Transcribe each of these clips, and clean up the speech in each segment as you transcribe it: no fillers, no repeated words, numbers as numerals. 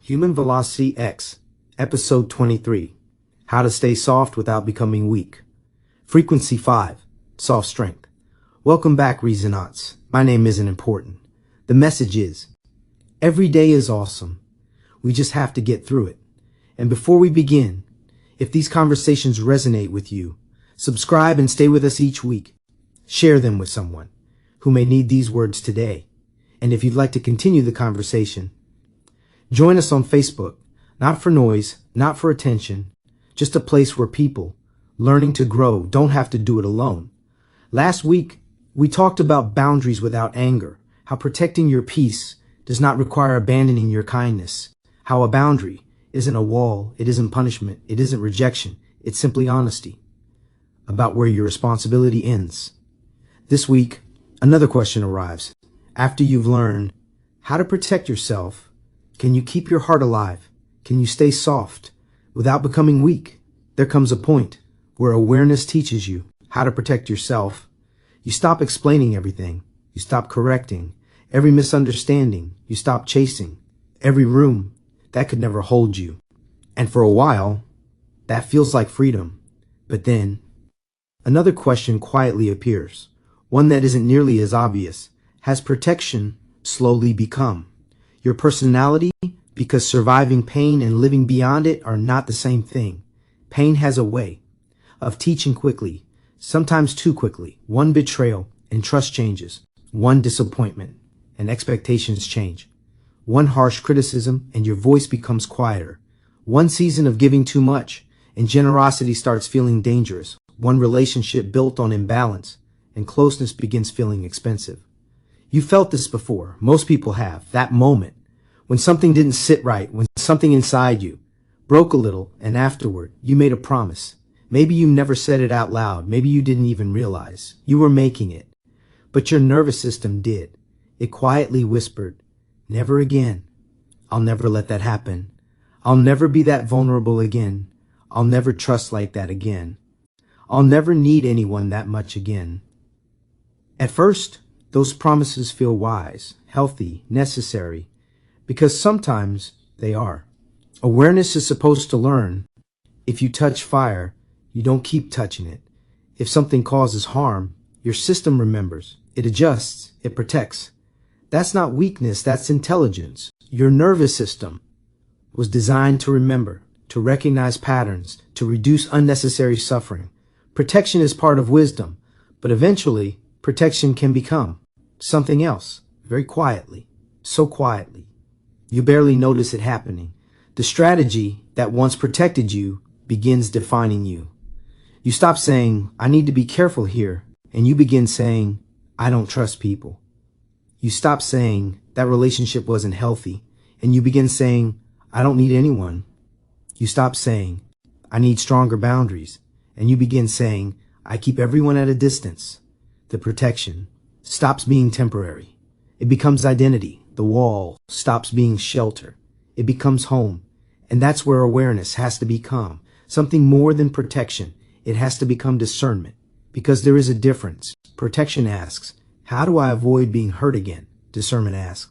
Human Velocity X, Episode 23, How to Stay Soft Without Becoming Weak. Frequency 5, Soft Strength. Welcome back, Reasonauts. My name isn't important. The message is, every day is awesome. We just have to get through it. And before we begin, if these conversations resonate with you, subscribe and stay with us each week. Share them with someone who may need these words today. And if you'd like to continue the conversation, join us on Facebook, not for noise, not for attention, just a place where people learning to grow don't have to do it alone. Last week, we talked about boundaries without anger, how protecting your peace does not require abandoning your kindness, how a boundary isn't a wall, it isn't punishment, it isn't rejection, it's simply honesty about where your responsibility ends. This week, another question arrives. After you've learned how to protect yourself, can you keep your heart alive? Can you stay soft without becoming weak? There comes a point where awareness teaches you how to protect yourself. You stop explaining everything. You stop correcting every misunderstanding. You stop chasing every room that could never hold you. And for a while, that feels like freedom. But then, another question quietly appears, one that isn't nearly as obvious. Has protection slowly become your personality? Because surviving pain and living beyond it are not the same thing. Pain has a way of teaching quickly, sometimes too quickly. One betrayal and trust changes. One disappointment and expectations change. One harsh criticism and your voice becomes quieter. One season of giving too much and generosity starts feeling dangerous. One relationship built on imbalance and closeness begins feeling expensive. You felt this before. Most people have. That moment when something didn't sit right, when something inside you broke a little, and afterward you made a promise. Maybe you never said it out loud. Maybe you didn't even realize you were making it. But your nervous system did. It quietly whispered, never again. I'll never let that happen. I'll never be that vulnerable again. I'll never trust like that again. I'll never need anyone that much again. At first, those promises feel wise, healthy, necessary, because sometimes they are. Awareness is supposed to learn. If you touch fire, you don't keep touching it. If something causes harm, your system remembers. It adjusts. It protects. That's not weakness. That's intelligence. Your nervous system was designed to remember, to recognize patterns, to reduce unnecessary suffering. Protection is part of wisdom, but eventually, protection can become something else, very quietly, so quietly. You barely notice it happening. The strategy that once protected you begins defining you. You stop saying, I need to be careful here, and you begin saying, I don't trust people. You stop saying, that relationship wasn't healthy, and you begin saying, I don't need anyone. You stop saying, I need stronger boundaries, and you begin saying, I keep everyone at a distance. The protection stops being temporary. It becomes identity. The wall stops being shelter. It becomes home. And that's where awareness has to become something more than protection. It has to become discernment, because there is a difference. Protection asks, how do I avoid being hurt again? Discernment asks,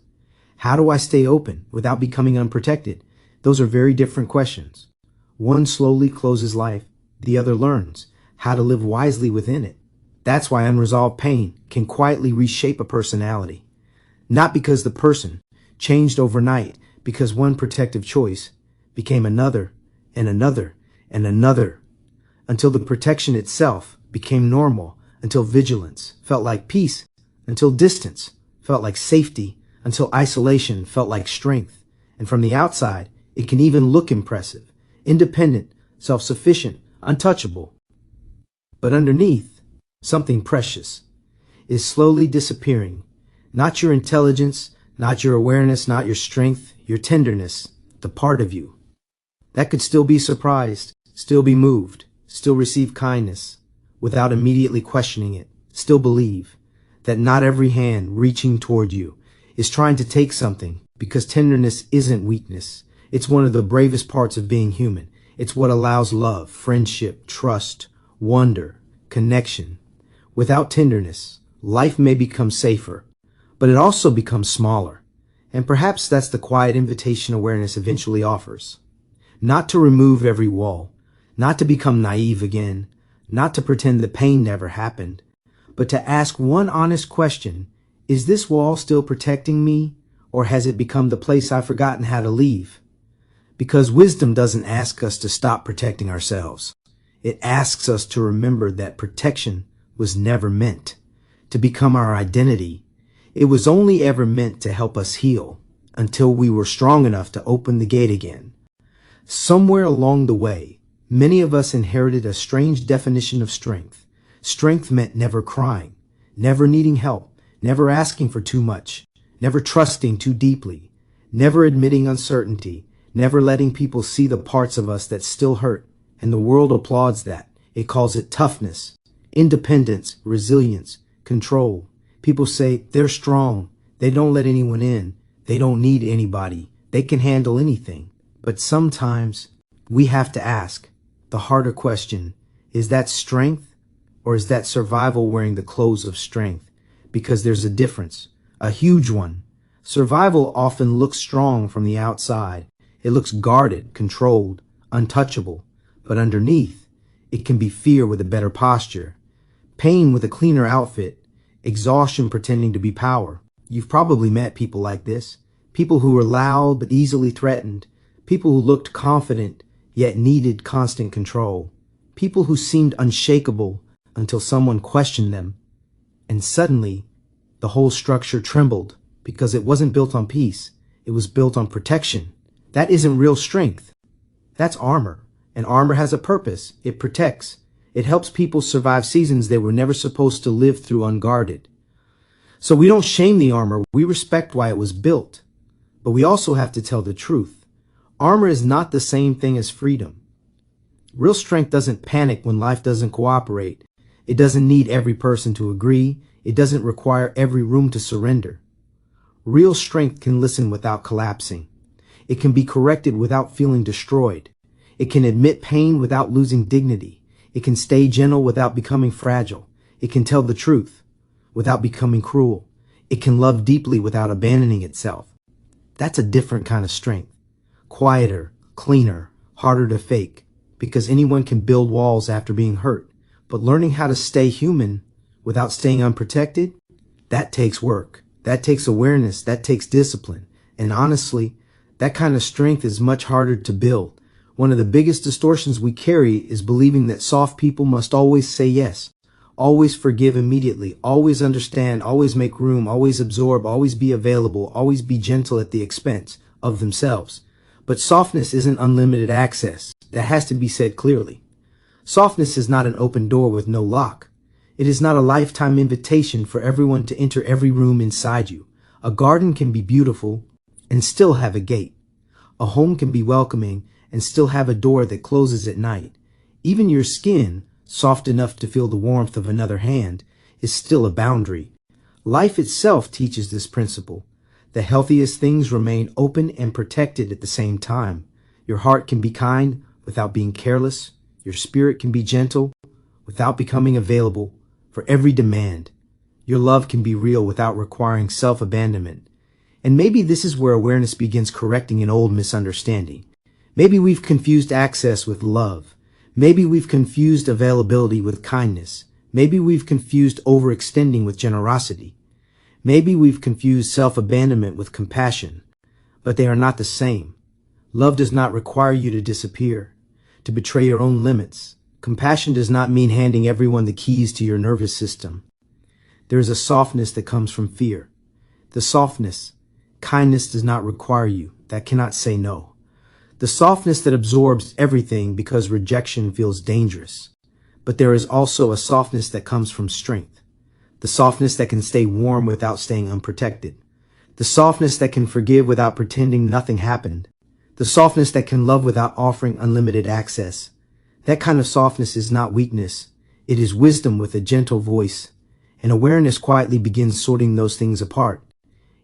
how do I stay open without becoming unprotected? Those are very different questions. One slowly closes life. The other learns how to live wisely within it. That's why unresolved pain can quietly reshape a personality. Not because the person changed overnight, because one protective choice became another and another and another, until the protection itself became normal, until vigilance felt like peace, until distance felt like safety, until isolation felt like strength. And from the outside, it can even look impressive, independent, self-sufficient, untouchable. But underneath, something precious is slowly disappearing. Not your intelligence, not your awareness, not your strength, your tenderness, the part of you that could still be surprised, still be moved, still receive kindness without immediately questioning it, still believe that not every hand reaching toward you is trying to take something, because tenderness isn't weakness. It's one of the bravest parts of being human. It's what allows love, friendship, trust, wonder, connection. Without tenderness, life may become safer, but it also becomes smaller. And perhaps that's the quiet invitation awareness eventually offers. Not to remove every wall, not to become naive again, not to pretend the pain never happened, but to ask one honest question: is this wall still protecting me, or has it become the place I've forgotten how to leave? Because wisdom doesn't ask us to stop protecting ourselves. It asks us to remember that protection was never meant to become our identity. It was only ever meant to help us heal until we were strong enough to open the gate again. Somewhere along the way, many of us inherited a strange definition of strength. Strength meant never crying, never needing help, never asking for too much, never trusting too deeply, never admitting uncertainty, never letting people see the parts of us that still hurt. And the world applauds that. It calls it toughness, independence, resilience, control. People say they're strong. They don't let anyone in. They don't need anybody. They can handle anything. But sometimes we have to ask the harder question: is that strength, or is that survival wearing the clothes of strength? Because there's a difference, a huge one. Survival often looks strong from the outside. It looks guarded, controlled, untouchable. But underneath, it can be fear with a better posture, pain with a cleaner outfit, exhaustion pretending to be power. You've probably met people like this. People who were loud but easily threatened. People who looked confident yet needed constant control. People who seemed unshakable until someone questioned them. And suddenly, the whole structure trembled because it wasn't built on peace. It was built on protection. That isn't real strength. That's armor. And armor has a purpose. It protects. It helps people survive seasons they were never supposed to live through unguarded. So we don't shame the armor. We respect why it was built. But we also have to tell the truth. Armor is not the same thing as freedom. Real strength doesn't panic when life doesn't cooperate. It doesn't need every person to agree. It doesn't require every room to surrender. Real strength can listen without collapsing. It can be corrected without feeling destroyed. It can admit pain without losing dignity. It can stay gentle without becoming fragile. It can tell the truth without becoming cruel. It can love deeply without abandoning itself. That's a different kind of strength. Quieter, cleaner, harder to fake, because anyone can build walls after being hurt. But learning how to stay human without staying unprotected, that takes work. That takes awareness. That takes discipline. And honestly, that kind of strength is much harder to build. One of the biggest distortions we carry is believing that soft people must always say yes, always forgive immediately, always understand, always make room, always absorb, always be available, always be gentle at the expense of themselves. But softness isn't unlimited access. That has to be said clearly. Softness is not an open door with no lock. It is not a lifetime invitation for everyone to enter every room inside you. A garden can be beautiful and still have a gate. A home can be welcoming and still have a door that closes at night. Even your skin, soft enough to feel the warmth of another hand, is still a boundary. Life itself teaches this principle. The healthiest things remain open and protected at the same time. Your heart can be kind without being careless. Your spirit can be gentle without becoming available for every demand. Your love can be real without requiring self-abandonment. And maybe this is where awareness begins correcting an old misunderstanding. Maybe we've confused access with love. Maybe we've confused availability with kindness. Maybe we've confused overextending with generosity. Maybe we've confused self-abandonment with compassion. But they are not the same. Love does not require you to disappear, to betray your own limits. Compassion does not mean handing everyone the keys to your nervous system. There is a softness that comes from fear. The softness, kindness does not require you. That cannot say no. The softness that absorbs everything because rejection feels dangerous. But there is also a softness that comes from strength. The softness that can stay warm without staying unprotected. The softness that can forgive without pretending nothing happened. The softness that can love without offering unlimited access. That kind of softness is not weakness. It is wisdom with a gentle voice. And awareness quietly begins sorting those things apart.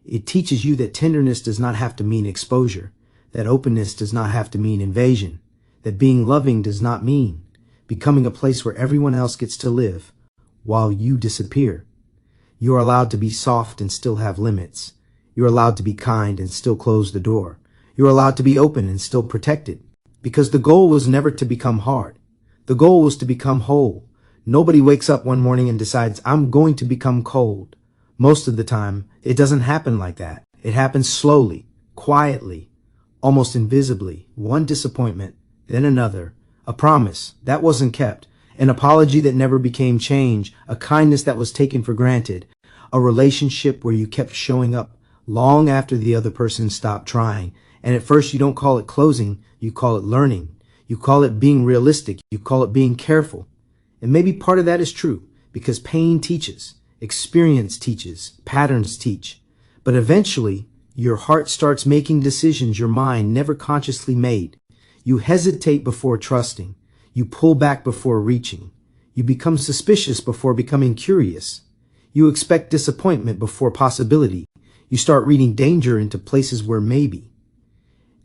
It teaches you that tenderness does not have to mean exposure. That openness does not have to mean invasion. That being loving does not mean becoming a place where everyone else gets to live while you disappear. You are allowed to be soft and still have limits. You're allowed to be kind and still close the door. You're allowed to be open and still protected. Because the goal was never to become hard. The goal was to become whole. Nobody wakes up one morning and decides, I'm going to become cold. Most of the time, it doesn't happen like that. It happens slowly, quietly, almost invisibly. One disappointment, then another. A promise that wasn't kept. An apology that never became change. A kindness that was taken for granted. A relationship where you kept showing up long after the other person stopped trying. And at first you don't call it closing, you call it learning. You call it being realistic. You call it being careful. And maybe part of that is true, because pain teaches, experience teaches, patterns teach. But eventually, your heart starts making decisions your mind never consciously made. You hesitate before trusting. You pull back before reaching. You become suspicious before becoming curious. You expect disappointment before possibility. You start reading danger into places where maybe.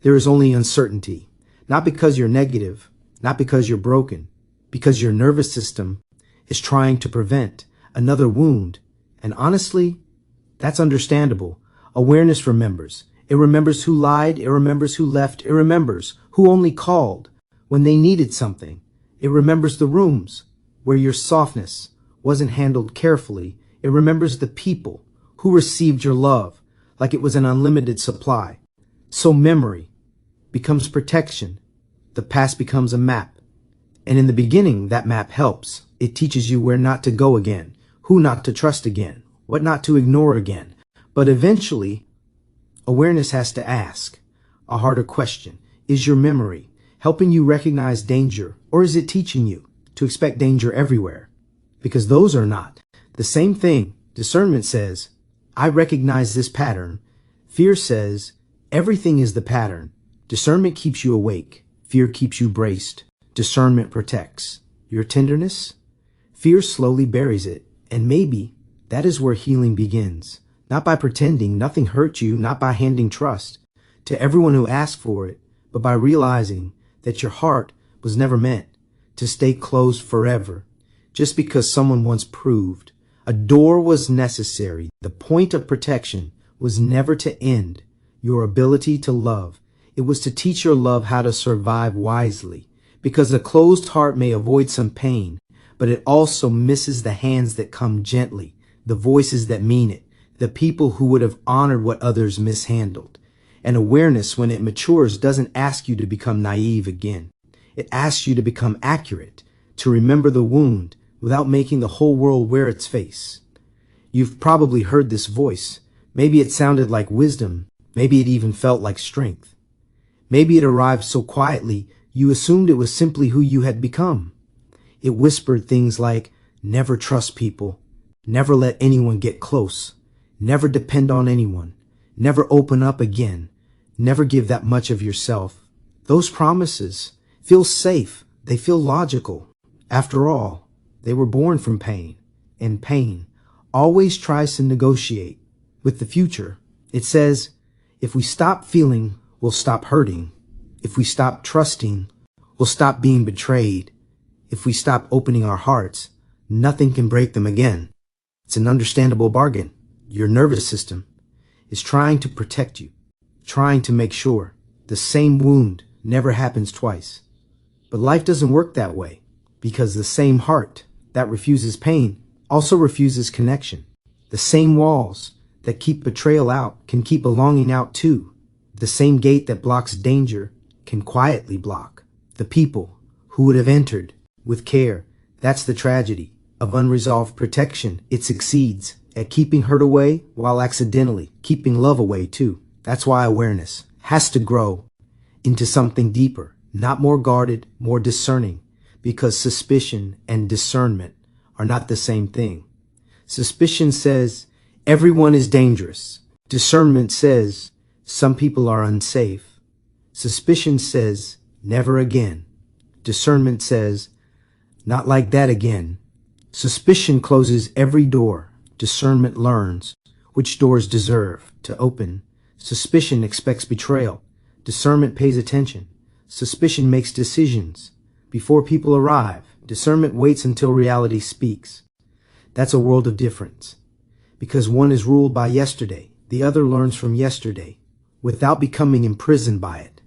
There is only uncertainty, not because you're negative, not because you're broken, because your nervous system is trying to prevent another wound. And honestly, that's understandable. Awareness remembers. It remembers who lied. It remembers who left. It remembers who only called when they needed something. It remembers the rooms where your softness wasn't handled carefully. It remembers the people who received your love like it was an unlimited supply. So memory becomes protection. The past becomes a map. And in the beginning, that map helps. It teaches you where not to go again, who not to trust again, what not to ignore again. But eventually, awareness has to ask a harder question. Is your memory helping you recognize danger, or is it teaching you to expect danger everywhere? Because those are not the same thing. Discernment says, I recognize this pattern. Fear says, everything is the pattern. Discernment keeps you awake. Fear keeps you braced. Discernment protects your tenderness. Fear slowly buries it. And maybe that is where healing begins. Not by pretending nothing hurt you, not by handing trust to everyone who asked for it, but by realizing that your heart was never meant to stay closed forever. Just because someone once proved a door was necessary, the point of protection was never to end your ability to love. It was to teach your love how to survive wisely. Because a closed heart may avoid some pain, but it also misses the hands that come gently, the voices that mean it, the people who would have honored what others mishandled. And awareness, when it matures, doesn't ask you to become naive again. It asks you to become accurate, to remember the wound without making the whole world wear its face. You've probably heard this voice. Maybe it sounded like wisdom. Maybe it even felt like strength. Maybe it arrived so quietly you assumed it was simply who you had become. It whispered things like, never trust people, never let anyone get close, never depend on anyone, never open up again, never give that much of yourself. Those promises feel safe. They feel logical. After all, they were born from pain, and pain always tries to negotiate with the future. It says, if we stop feeling, we'll stop hurting. If we stop trusting, we'll stop being betrayed. If we stop opening our hearts, nothing can break them again. It's an understandable bargain. Your nervous system is trying to protect you, trying to make sure the same wound never happens twice. But life doesn't work that way, because the same heart that refuses pain also refuses connection. The same walls that keep betrayal out can keep belonging out too. The same gate that blocks danger can quietly block the people who would have entered with care. That's the tragedy of unresolved protection. It succeeds at keeping hurt away while accidentally keeping love away too. That's why awareness has to grow into something deeper, not more guarded, more discerning, because suspicion and discernment are not the same thing. Suspicion says everyone is dangerous. Discernment says some people are unsafe. Suspicion says never again. Discernment says not like that again. Suspicion closes every door. Discernment learns which doors deserve to open. Suspicion expects betrayal. Discernment pays attention. Suspicion makes decisions before people arrive. Discernment waits until reality speaks. That's a world of difference, because one is ruled by yesterday, The other learns from yesterday, without becoming imprisoned by it.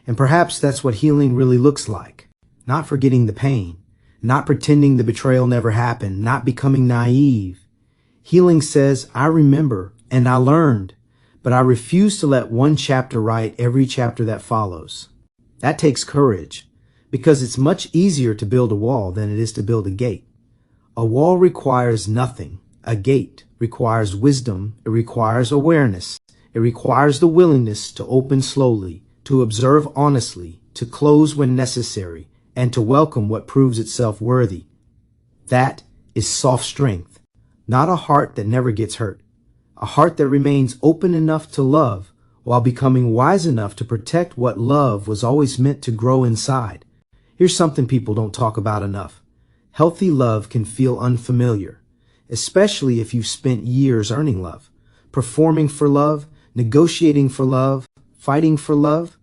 And perhaps that's what healing really looks like. Not forgetting the pain, not pretending the betrayal never happened, not becoming naive. Healing says, I remember and I learned, but I refuse to let one chapter write every chapter that follows. That takes courage, because it's much easier to build a wall than it is to build a gate. A wall requires nothing. A gate requires wisdom. It requires awareness. It requires the willingness to open slowly, to observe honestly, to close when necessary, and to welcome what proves itself worthy. That is soft strength, not a heart that never gets hurt. A heart that remains open enough to love while becoming wise enough to protect what love was always meant to grow inside. Here's something people don't talk about enough. Healthy love can feel unfamiliar, especially if you've spent years earning love, performing for love, negotiating for love, fighting for love.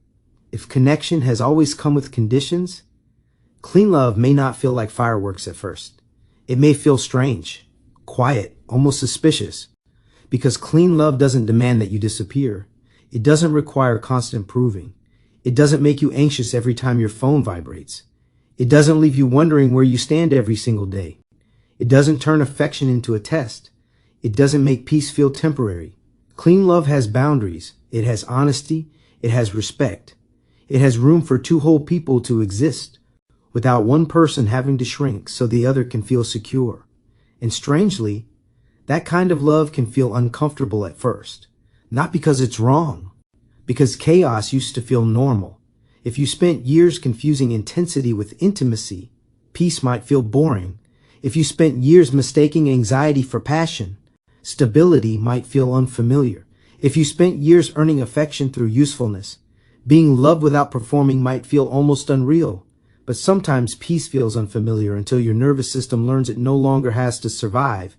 If connection has always come with conditions, clean love may not feel like fireworks at first. It may feel strange, quiet, almost suspicious, because clean love doesn't demand that you disappear. It doesn't require constant proving. It doesn't make you anxious every time your phone vibrates. It doesn't leave you wondering where you stand every single day. It doesn't turn affection into a test. It doesn't make peace feel temporary. Clean love has boundaries. It has honesty. It has respect. It has room for two whole people to exist without one person having to shrink so the other can feel secure. And strangely, that kind of love can feel uncomfortable at first. Not because it's wrong, because chaos used to feel normal. If you spent years confusing intensity with intimacy, peace might feel boring. If you spent years mistaking anxiety for passion, stability might feel unfamiliar. If you spent years earning affection through usefulness, being loved without performing might feel almost unreal. But sometimes peace feels unfamiliar until your nervous system learns it no longer has to survive.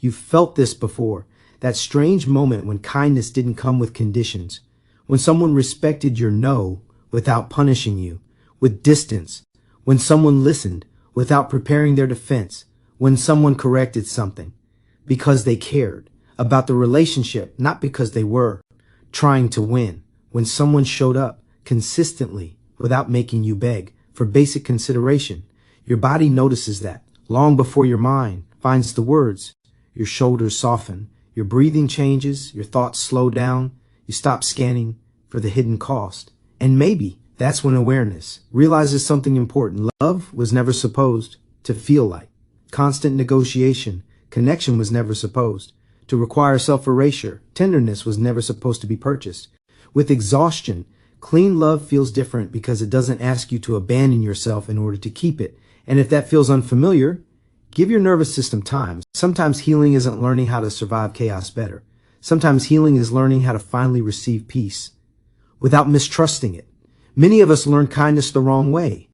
You've felt this before, that strange moment when kindness didn't come with conditions, when someone respected your no without punishing you, with distance, when someone listened without preparing their defense, when someone corrected something, because they cared about the relationship, not because they were trying to win, when someone showed up consistently without making you beg for basic consideration. Your body notices that long before your mind finds the words. Your shoulders soften, your breathing changes, your thoughts slow down, you stop scanning for the hidden cost. And maybe that's when awareness realizes something important. Love was never supposed to feel like constant negotiation. Connection was never supposed to require self-erasure. Tenderness was never supposed to be purchased. With exhaustion, clean love feels different because it doesn't ask you to abandon yourself in order to keep it. And if that feels unfamiliar, give your nervous system time. Sometimes healing isn't learning how to survive chaos better. Sometimes healing is learning how to finally receive peace without mistrusting it. Many of us learned kindness the wrong way,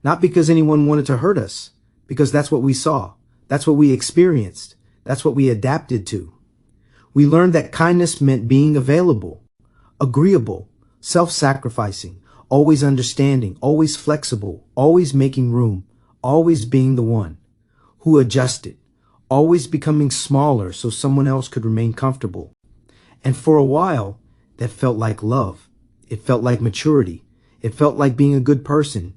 not because anyone wanted to hurt us, because that's what we saw. That's what we experienced. That's what we adapted to. We learned that kindness meant being available, agreeable, self-sacrificing, always understanding, always flexible, always making room, always being the one who adjusted, always becoming smaller so someone else could remain comfortable. And for a while, that felt like love. It felt like maturity. It felt like being a good person.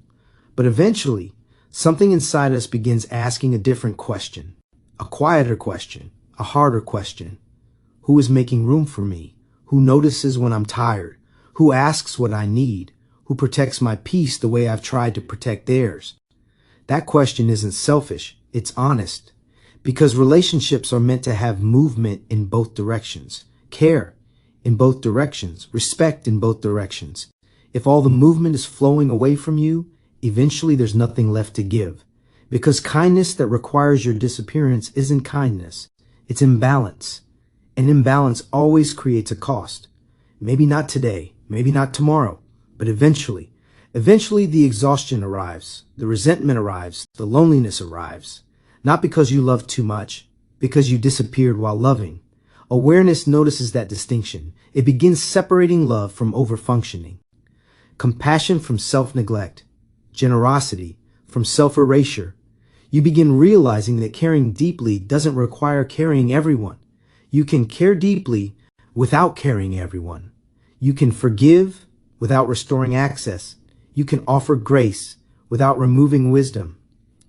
But eventually, something inside us begins asking a different question, a quieter question, a harder question. Who is making room for me? Who notices when I'm tired? Who asks what I need? Who protects my peace the way I've tried to protect theirs? That question isn't selfish. It's honest. Because relationships are meant to have movement in both directions, care in both directions, respect in both directions. If all the movement is flowing away from you, eventually there's nothing left to give. Because kindness that requires your disappearance isn't kindness. It's imbalance. And imbalance always creates a cost. Maybe not today, maybe not tomorrow, but eventually. Eventually the exhaustion arrives, the resentment arrives, the loneliness arrives. Not because you loved too much, because you disappeared while loving. Awareness notices that distinction. It begins separating love from overfunctioning, compassion from self-neglect, generosity from self-erasure. You begin realizing that caring deeply doesn't require carrying everyone. You can care deeply without carrying everyone. You can forgive without restoring access. You can offer grace without removing wisdom.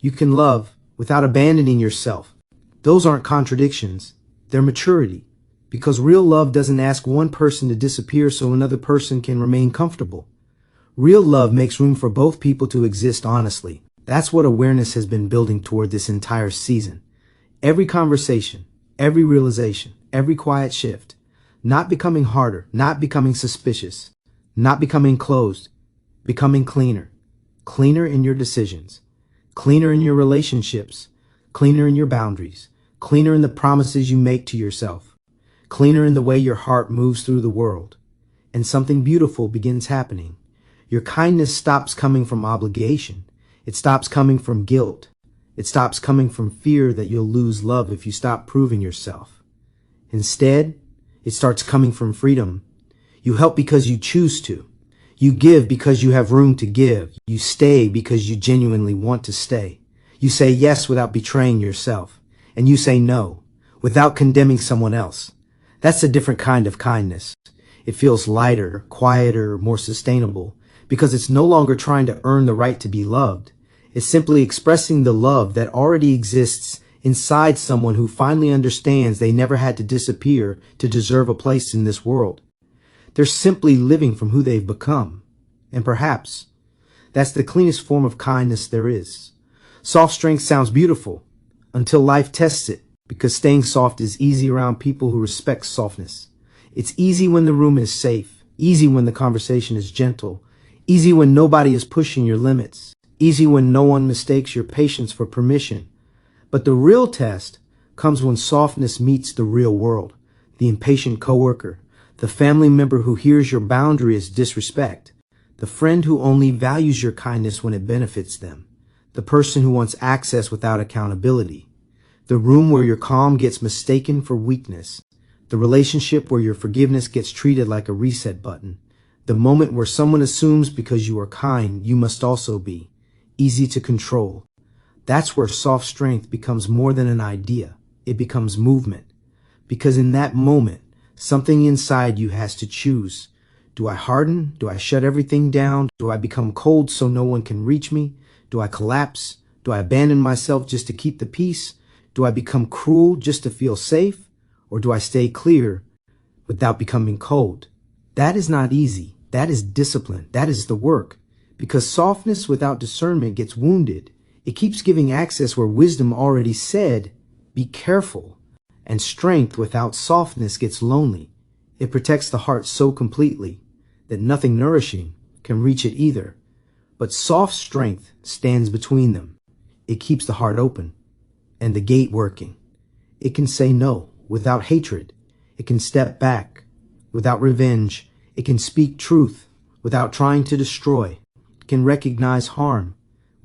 You can love without abandoning yourself. Those aren't contradictions. They're maturity. Because real love doesn't ask one person to disappear so another person can remain comfortable. Real love makes room for both people to exist honestly. That's what awareness has been building toward this entire season. Every conversation, every realization, every quiet shift. Not becoming harder, not becoming suspicious, not becoming closed, becoming cleaner. Cleaner in your decisions, cleaner in your relationships, cleaner in your boundaries, cleaner in the promises you make to yourself, cleaner in the way your heart moves through the world. And something beautiful begins happening. Your kindness stops coming from obligation. It stops coming from guilt. It stops coming from fear that you'll lose love if you stop proving yourself. Instead, it starts coming from freedom. You help because you choose to. You give because you have room to give. You stay because you genuinely want to stay. You say yes without betraying yourself. And you say no without condemning someone else. That's a different kind of kindness. It feels lighter, quieter, more sustainable, because it's no longer trying to earn the right to be loved. It's simply expressing the love that already exists inside someone who finally understands they never had to disappear to deserve a place in this world. They're simply living from who they've become. And perhaps that's the cleanest form of kindness there is. Soft strength sounds beautiful until life tests it, because staying soft is easy around people who respect softness. It's easy when the room is safe, easy when the conversation is gentle, easy when nobody is pushing your limits, easy when no one mistakes your patience for permission. But the real test comes when softness meets the real world, the impatient coworker, the family member who hears your boundary as disrespect, the friend who only values your kindness when it benefits them, the person who wants access without accountability, the room where your calm gets mistaken for weakness, the relationship where your forgiveness gets treated like a reset button, the moment where someone assumes because you are kind, you must also be easy to control. That's where soft strength becomes more than an idea. It becomes movement. Because in that moment, something inside you has to choose. Do I harden? Do I shut everything down? Do I become cold so no one can reach me? Do I collapse? Do I abandon myself just to keep the peace? Do I become cruel just to feel safe? Or do I stay clear without becoming cold? That is not easy. That is discipline. That is the work. Because softness without discernment gets wounded. It keeps giving access where wisdom already said, be careful. And strength without softness gets lonely. It protects the heart so completely that nothing nourishing can reach it either. But soft strength stands between them. It keeps the heart open and the gate working. It can say no without hatred. It can step back without revenge. It can speak truth without trying to destroy. It can recognize harm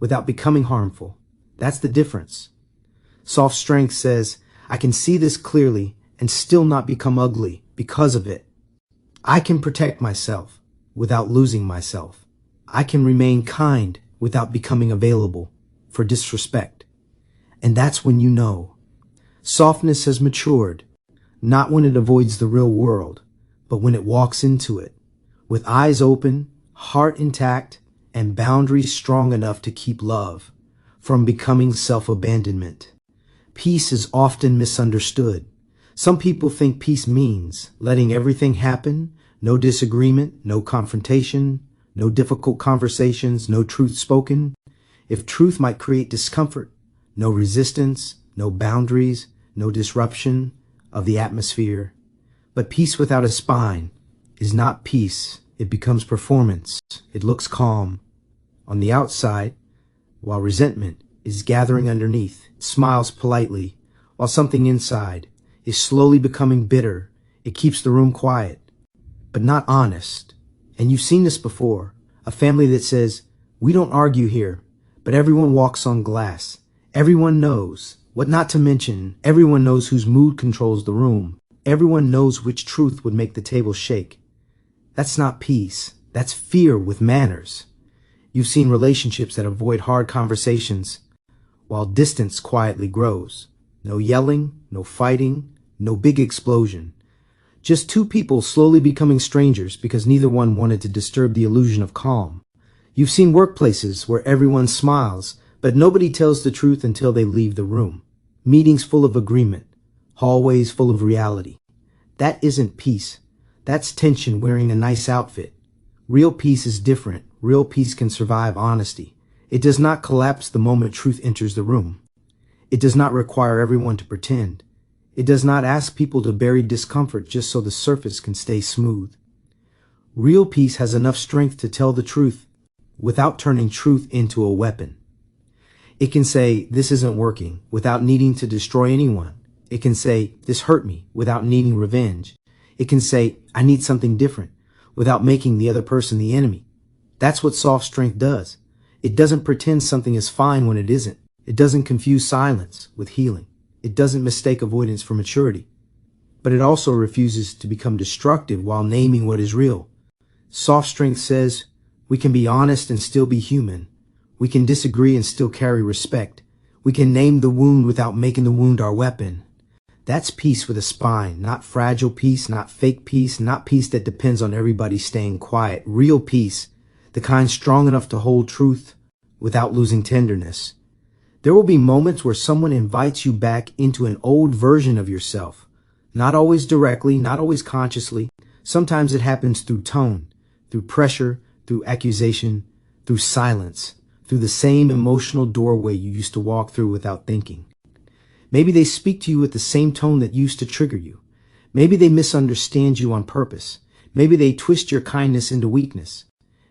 without becoming harmful. That's the difference. Soft strength says, I can see this clearly and still not become ugly because of it. I can protect myself without losing myself. I can remain kind without becoming available for disrespect. And that's when you know softness has matured, not when it avoids the real world, but when it walks into it with eyes open, heart intact, and boundaries strong enough to keep love from becoming self-abandonment. Peace is often misunderstood. Some people think peace means letting everything happen, no disagreement, no confrontation, no difficult conversations, no truth spoken. If truth might create discomfort, no resistance, no boundaries, no disruption of the atmosphere. But peace without a spine is not peace. It becomes performance. It looks calm on the outside, while resentment is gathering underneath. It smiles politely, while something inside is slowly becoming bitter. It keeps the room quiet, but not honest. And you've seen this before. A family that says, we don't argue here, but everyone walks on glass. Everyone knows what not to mention. Everyone knows whose mood controls the room. Everyone knows which truth would make the table shake. That's not peace. That's fear with manners. You've seen relationships that avoid hard conversations while distance quietly grows. No yelling, no fighting, no big explosion. Just two people slowly becoming strangers because neither one wanted to disturb the illusion of calm. You've seen workplaces where everyone smiles, but nobody tells the truth until they leave the room. Meetings full of agreement, hallways full of reality. That isn't peace. That's tension wearing a nice outfit. Real peace is different. Real peace can survive honesty. It does not collapse the moment truth enters the room. It does not require everyone to pretend. It does not ask people to bury discomfort just so the surface can stay smooth. Real peace has enough strength to tell the truth without turning truth into a weapon. It can say, this isn't working, without needing to destroy anyone. It can say, this hurt me, without needing revenge. It can say, I need something different, without making the other person the enemy. That's what soft strength does. It doesn't pretend something is fine when it isn't. It doesn't confuse silence with healing. It doesn't mistake avoidance for maturity. But it also refuses to become destructive while naming what is real. Soft strength says, we can be honest and still be human. We can disagree and still carry respect. We can name the wound without making the wound our weapon. That's peace with a spine, not fragile peace, not fake peace, not peace that depends on everybody staying quiet. Real peace, the kind strong enough to hold truth without losing tenderness. There will be moments where someone invites you back into an old version of yourself. Not always directly, not always consciously. Sometimes it happens through tone, through pressure, through accusation, through silence, through the same emotional doorway you used to walk through without thinking. Maybe they speak to you with the same tone that used to trigger you. Maybe they misunderstand you on purpose. Maybe they twist your kindness into weakness.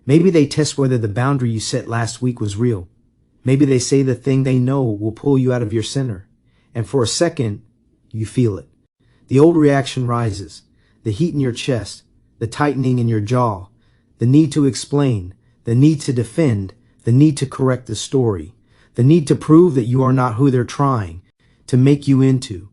Maybe they test whether the boundary you set last week was real. Maybe they say the thing they know will pull you out of your center. And for a second, you feel it. The old reaction rises. The heat in your chest, the tightening in your jaw, the need to explain, the need to defend, the need to correct the story, the need to prove that you are not who they're trying to make you into.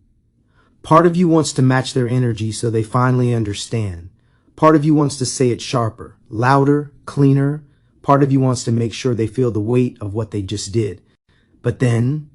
Part of you wants to match their energy so they finally understand. Part of you wants to say it sharper, louder, cleaner. Part of you wants to make sure they feel the weight of what they just did. But then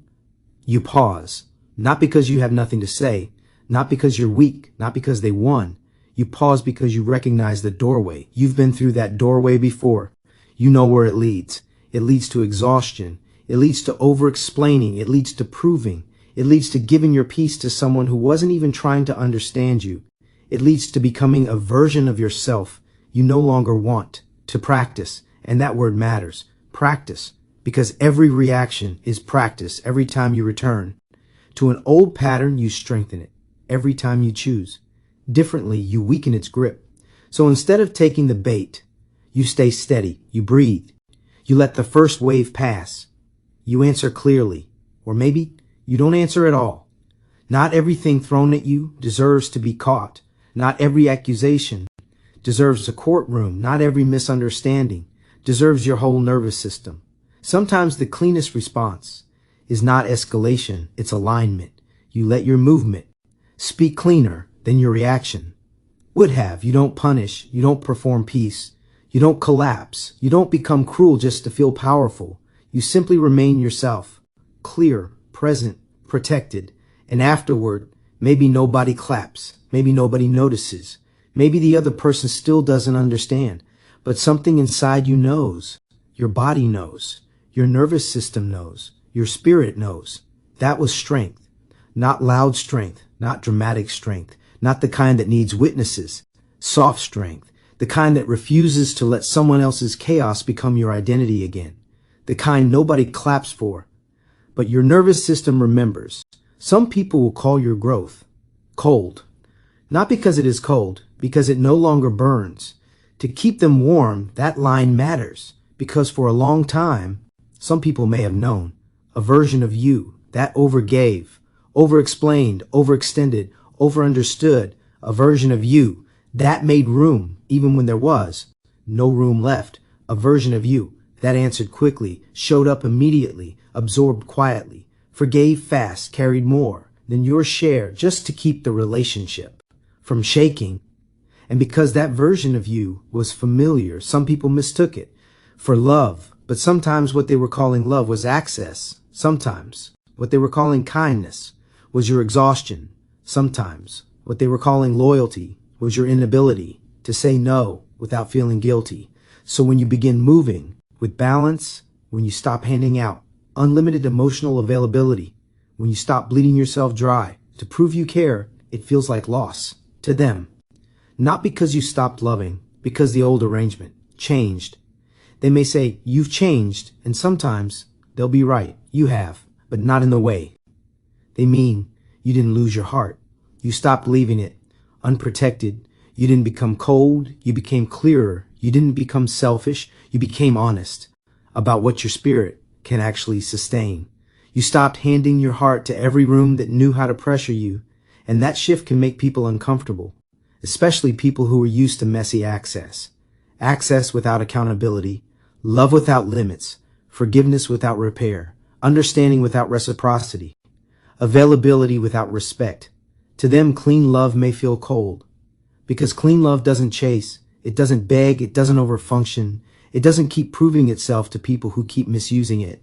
you pause, not because you have nothing to say, not because you're weak, not because they won. You pause because you recognize the doorway. You've been through that doorway before. You know where it leads. It leads to exhaustion. It leads to over-explaining. It leads to proving. It leads to giving your peace to someone who wasn't even trying to understand you. It leads to becoming a version of yourself you no longer want. To practice, and that word matters. Practice, because every reaction is practice every time you return. To an old pattern, you strengthen it. Every time you choose differently, you weaken its grip. So instead of taking the bait, you stay steady, you breathe, you let the first wave pass, you answer clearly, or maybe you don't answer at all. Not everything thrown at you deserves to be caught. Not every accusation deserves a courtroom. Not every misunderstanding deserves your whole nervous system. Sometimes the cleanest response is not escalation, it's alignment. You let your movement speak cleaner than your reaction would have. You don't punish. You don't perform peace. You don't collapse. You don't become cruel just to feel powerful. You simply remain yourself, clear, present, protected. And afterward, maybe nobody claps. Maybe nobody notices. Maybe the other person still doesn't understand. But something inside you knows. Your body knows. Your nervous system knows. Your spirit knows. That was strength. Not loud strength. Not dramatic strength. Not the kind that needs witnesses. Soft strength. The kind that refuses to let someone else's chaos become your identity again. The kind nobody claps for. But your nervous system remembers. Some people will call your growth cold. Not because it is cold, because it no longer burns. To keep them warm, that line matters. Because for a long time, some people may have known a version of you that overgave, over-explained, overextended, over-understood, a version of you that made room even when there was no room left, a version of you that answered quickly, showed up immediately, absorbed quietly, forgave fast, carried more than your share just to keep the relationship from shaking. And because that version of you was familiar, some people mistook it for love. But sometimes what they were calling love was access. Sometimes what they were calling kindness was your exhaustion. Sometimes what they were calling loyalty was your inability to say no without feeling guilty. So when you begin moving with balance, when you stop handing out unlimited emotional availability, when you stop bleeding yourself dry to prove you care, it feels like loss to them. Not because you stopped loving, because the old arrangement changed. They may say, you've changed, and sometimes they'll be right. You have, but not in the way. They mean you didn't lose your heart. You stopped leaving it unprotected. You didn't become cold. You became clearer. You didn't become selfish. You became honest about what your spirit can actually sustain. You stopped handing your heart to every room that knew how to pressure you. And that shift can make people uncomfortable, especially people who are used to messy access. Access without accountability, love without limits, forgiveness without repair, understanding without reciprocity, availability without respect. To them, clean love may feel cold, because clean love doesn't chase, it doesn't beg, it doesn't overfunction, it doesn't keep proving itself to people who keep misusing it.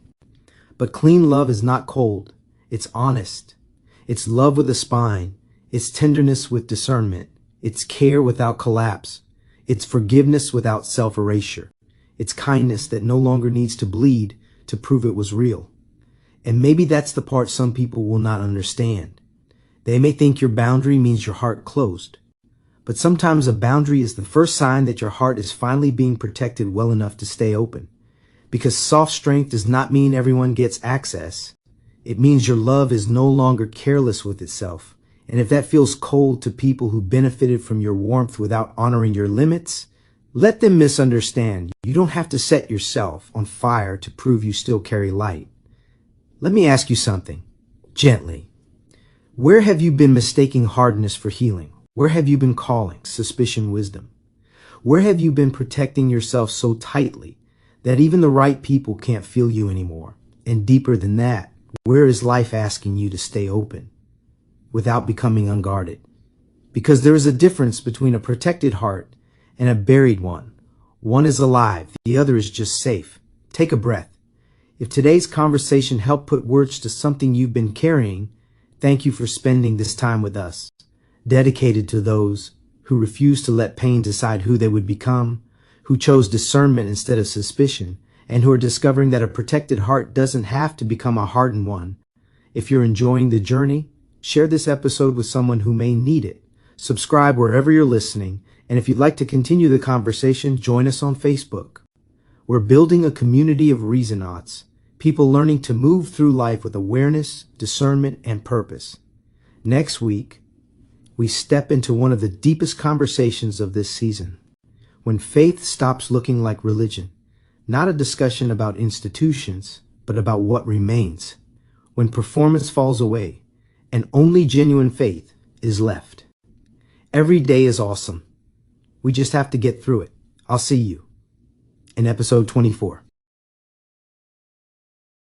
But clean love is not cold, it's honest. It's love with a spine, it's tenderness with discernment, it's care without collapse, it's forgiveness without self-erasure, it's kindness that no longer needs to bleed to prove it was real. And maybe that's the part some people will not understand. They may think your boundary means your heart closed. But sometimes a boundary is the first sign that your heart is finally being protected well enough to stay open. Because soft strength does not mean everyone gets access. It means your love is no longer careless with itself. And if that feels cold to people who benefited from your warmth without honoring your limits, let them misunderstand. You don't have to set yourself on fire to prove you still carry light. Let me ask you something, gently. Where have you been mistaking hardness for healing? Where have you been calling suspicion wisdom? Where have you been protecting yourself so tightly that even the right people can't feel you anymore? And deeper than that, where is life asking you to stay open without becoming unguarded? Because there is a difference between a protected heart and a buried one. One is alive, the other is just safe. Take a breath. If today's conversation helped put words to something you've been carrying, thank you for spending this time with us, dedicated to those who refuse to let pain decide who they would become, who chose discernment instead of suspicion, and who are discovering that a protected heart doesn't have to become a hardened one. If you're enjoying the journey, share this episode with someone who may need it. Subscribe wherever you're listening, and if you'd like to continue the conversation, join us on Facebook. We're building a community of reasonauts, people learning to move through life with awareness, discernment, and purpose. Next week, we step into one of the deepest conversations of this season, when faith stops looking like religion, not a discussion about institutions, but about what remains, when performance falls away and only genuine faith is left. Every day is awesome. We just have to get through it. I'll see you in episode 24.